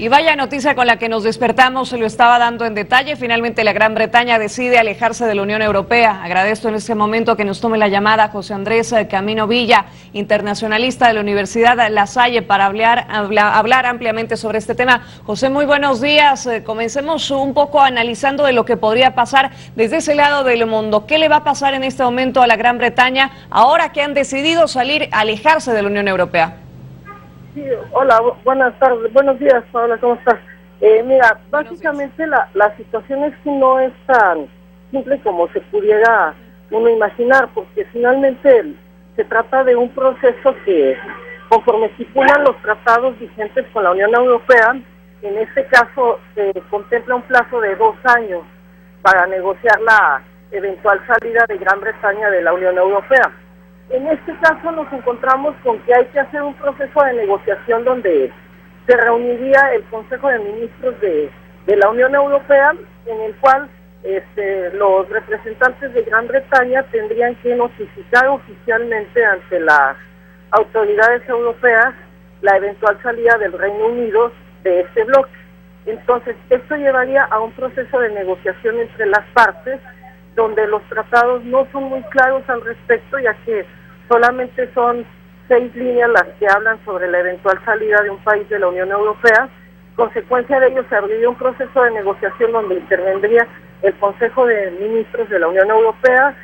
Y vaya noticia con la que nos despertamos, se lo estaba dando en detalle. Finalmente la Gran Bretaña decide alejarse de la Unión Europea. Agradezco en este momento que nos tome la llamada José Andrés Camino Villa, internacionalista de la Universidad La Salle, para hablar ampliamente sobre este tema. José, muy buenos días. Comencemos un poco analizando de lo que podría pasar desde ese lado del mundo. ¿Qué le va a pasar en este momento a la Gran Bretaña ahora que han decidido alejarse de la Unión Europea? Sí, hola, buenas tardes, buenos días, Paola, ¿cómo estás? Mira, básicamente la situación es que no es tan simple como se pudiera uno imaginar, porque finalmente se trata de un proceso que, conforme estipulan los tratados vigentes con la Unión Europea, en este caso se contempla un plazo de 2 años para negociar la eventual salida de Gran Bretaña de la Unión Europea. En este caso nos encontramos con que hay que hacer un proceso de negociación donde se reuniría el Consejo de Ministros de la Unión Europea, en el cual los representantes de Gran Bretaña tendrían que notificar oficialmente ante las autoridades europeas la eventual salida del Reino Unido de este bloque. Entonces, esto llevaría a un proceso de negociación entre las partes, donde los tratados no son muy claros al respecto, ya que solamente son 6 líneas las que hablan sobre la eventual salida de un país de la Unión Europea. Consecuencia de ello se abriría un proceso de negociación donde intervendría el Consejo de Ministros de la Unión Europea.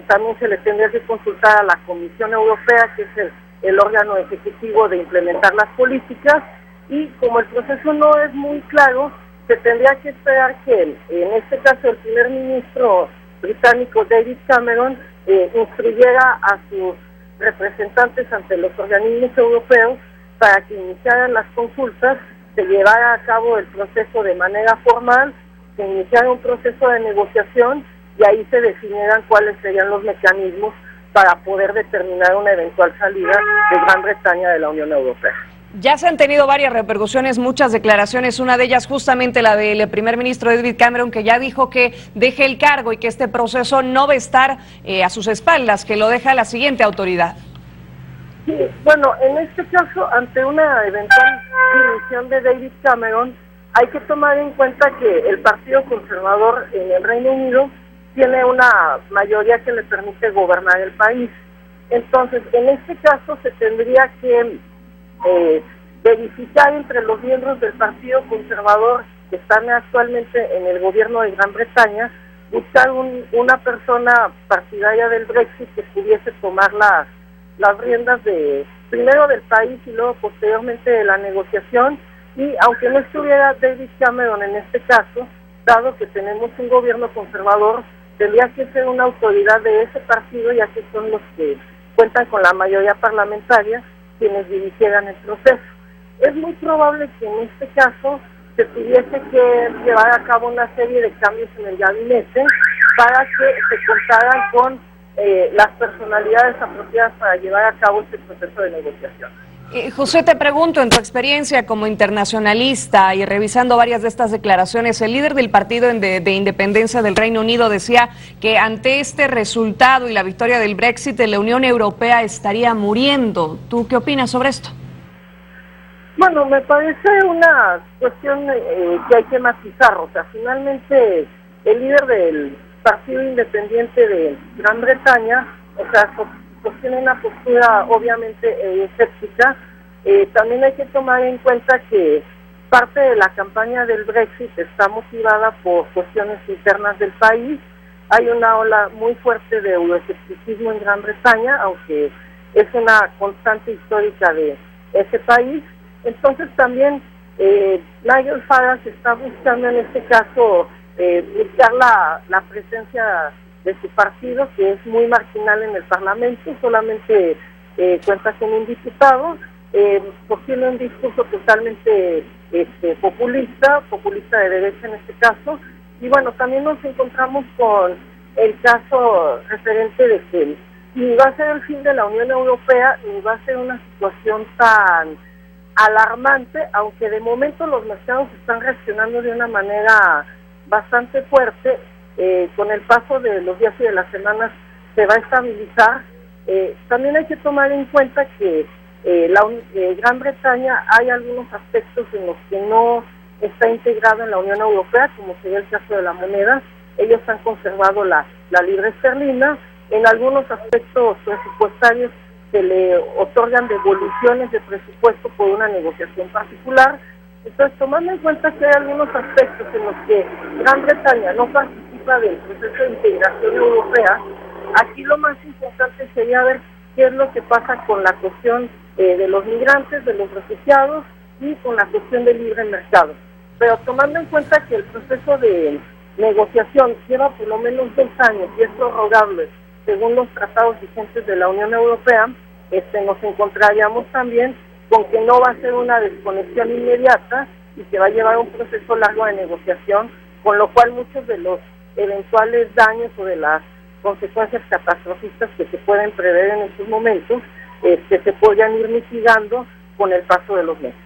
También se le tendría que consultar a la Comisión Europea, que es el órgano ejecutivo de implementar las políticas, y como el proceso no es muy claro, se tendría que esperar que, en este caso, el primer ministro británico David Cameron instruyera a sus representantes ante los organismos europeos para que iniciaran las consultas, se llevara a cabo el proceso de manera formal, se iniciara un proceso de negociación y ahí se definieran cuáles serían los mecanismos para poder determinar una eventual salida de Gran Bretaña de la Unión Europea. Ya se han tenido varias repercusiones, muchas declaraciones, una de ellas justamente la del primer ministro David Cameron, que ya dijo que deje el cargo y que este proceso no va a estar a sus espaldas, que lo deja la siguiente autoridad. Sí, bueno, en este caso, ante una eventual dimisión de David Cameron, hay que tomar en cuenta que el Partido Conservador en el Reino Unido tiene una mayoría que le permite gobernar el país. Entonces, en este caso se tendría que verificar entre los miembros del Partido Conservador que están actualmente en el gobierno de Gran Bretaña, buscar una persona partidaria del Brexit que pudiese tomar las riendas primero del país y luego posteriormente de la negociación. Y aunque no estuviera David Cameron en este caso, dado que tenemos un gobierno conservador, tendría que ser una autoridad de ese partido, ya que son los que cuentan con la mayoría parlamentaria quienes dirigieran el proceso. Es muy probable que en este caso se tuviese que llevar a cabo una serie de cambios en el gabinete para que se contaran con las personalidades apropiadas para llevar a cabo este proceso de negociación. José, te pregunto, en tu experiencia como internacionalista y revisando varias de estas declaraciones, el líder del Partido de Independencia del Reino Unido decía que ante este resultado y la victoria del Brexit, la Unión Europea estaría muriendo. ¿Tú qué opinas sobre esto? Bueno, me parece una cuestión que hay que matizar. O sea, finalmente el líder del Partido Independiente de Gran Bretaña, o sea, tiene una postura obviamente escéptica. También hay que tomar en cuenta que parte de la campaña del Brexit está motivada por cuestiones internas del país. Hay una ola muy fuerte de euroescepticismo en Gran Bretaña, aunque es una constante histórica de ese país. Entonces también Nigel Farage está buscando en este caso buscar la presencia de su partido, que es muy marginal en el Parlamento, solamente cuenta con un diputado, tiene un discurso totalmente populista de derecha en este caso, y bueno, también nos encontramos con el caso referente de que ni va a ser el fin de la Unión Europea, ni va a ser una situación tan alarmante, aunque de momento los mercados están reaccionando de una manera bastante fuerte. Con el paso de los días y de las semanas se va a estabilizar. También hay que tomar en cuenta que Gran Bretaña hay algunos aspectos en los que no está integrado en la Unión Europea, como sería el caso de la moneda. Ellos han conservado la libra esterlina. En algunos aspectos presupuestarios se le otorgan devoluciones de presupuesto por una negociación particular. Entonces, tomando en cuenta que hay algunos aspectos en los que Gran Bretaña no participa del proceso de integración europea, aquí lo más importante sería ver qué es lo que pasa con la cuestión de los migrantes, de los refugiados y con la cuestión del libre mercado. Pero tomando en cuenta que el proceso de negociación lleva por lo menos 2 años y es prorrogable según los tratados vigentes de la Unión Europea, nos encontraríamos también con que no va a ser una desconexión inmediata y que va a llevar un proceso largo de negociación, con lo cual muchos de los eventuales daños o de las consecuencias catastrofistas que se pueden prever en estos momentos se podrían ir mitigando con el paso de los meses.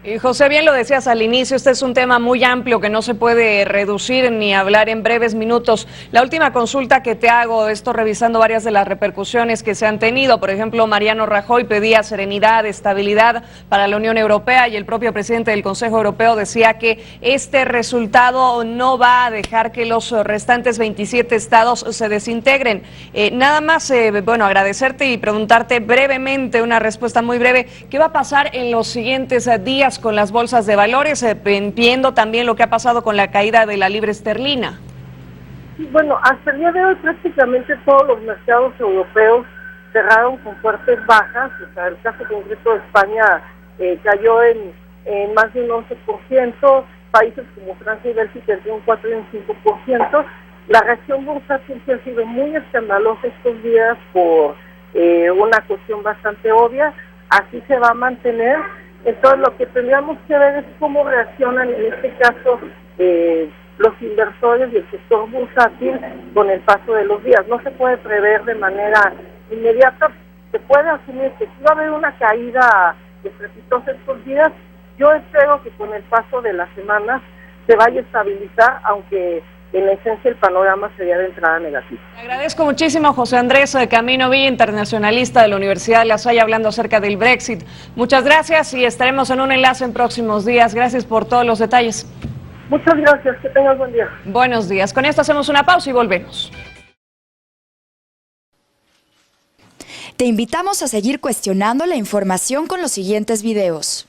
Y José, bien lo decías al inicio, este es un tema muy amplio que no se puede reducir ni hablar en breves minutos. La última consulta que te hago, esto revisando varias de las repercusiones que se han tenido, por ejemplo, Mariano Rajoy pedía serenidad, estabilidad para la Unión Europea y el propio presidente del Consejo Europeo decía que este resultado no va a dejar que los restantes 27 estados se desintegren. Nada más, agradecerte y preguntarte brevemente, una respuesta muy breve, ¿qué va a pasar en los siguientes días con las bolsas de valores, viendo también lo que ha pasado con la caída de la libra esterlina? Bueno, hasta el día de hoy prácticamente todos los mercados europeos cerraron con fuertes bajas. O sea, el caso concreto de España cayó en más de un 11%, países como Francia y Bélgica entre un 4 y un 5%. La reacción bursátil ha sido muy escandalosa estos días por una cuestión bastante obvia. Así se va a mantener. Entonces lo que tendríamos que ver es cómo reaccionan en este caso los inversores y el sector bursátil con el paso de los días. No se puede prever de manera inmediata, se puede asumir que si va a haber una caída estrepitosa estos días. Yo espero que con el paso de las semanas se vaya a estabilizar, aunque en esencia el panorama sería de entrada negativo. Te agradezco muchísimo, José Andrés Camino Villa, internacionalista de la Universidad de La Salle, hablando acerca del Brexit. Muchas gracias y estaremos en un enlace en próximos días. Gracias por todos los detalles. Muchas gracias, que tengas buen día. Buenos días. Con esto hacemos una pausa y volvemos. Te invitamos a seguir cuestionando la información con los siguientes videos.